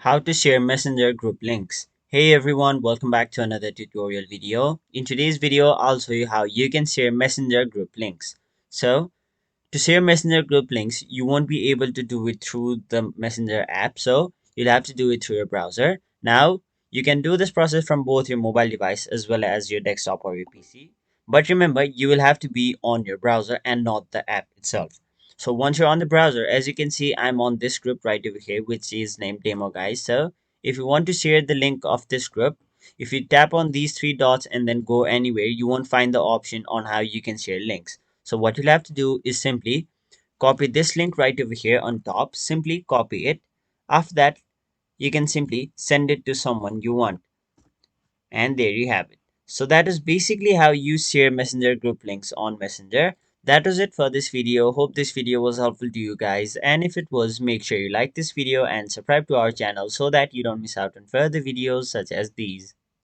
How to share messenger group links. Hey everyone, welcome back to another tutorial video. In today's video, I'll show you how you can share messenger group links. So to share messenger group links, you won't be able to do it through the messenger app. So you'll have to do it through your browser. Now you can do this process from both your mobile device as well as your desktop or your PC. But remember, you will have to be on your browser and not the app itself. So once you're on the browser, as you can see, I'm on this group right over here, which is named Demo Guys. So if you want to share the link of this group, if you tap on these three dots and then go anywhere, you won't find the option on how you can share links. So what you'll have to do is simply copy this link right over here on top. Simply copy it. After that, you can simply send it to someone you want. And there you have it. So that is basically how you share messenger group links on Messenger. That was it for this video. Hope this video was helpful to you guys. And if it was, make sure you like this video and subscribe to our channel so that you don't miss out on further videos such as these.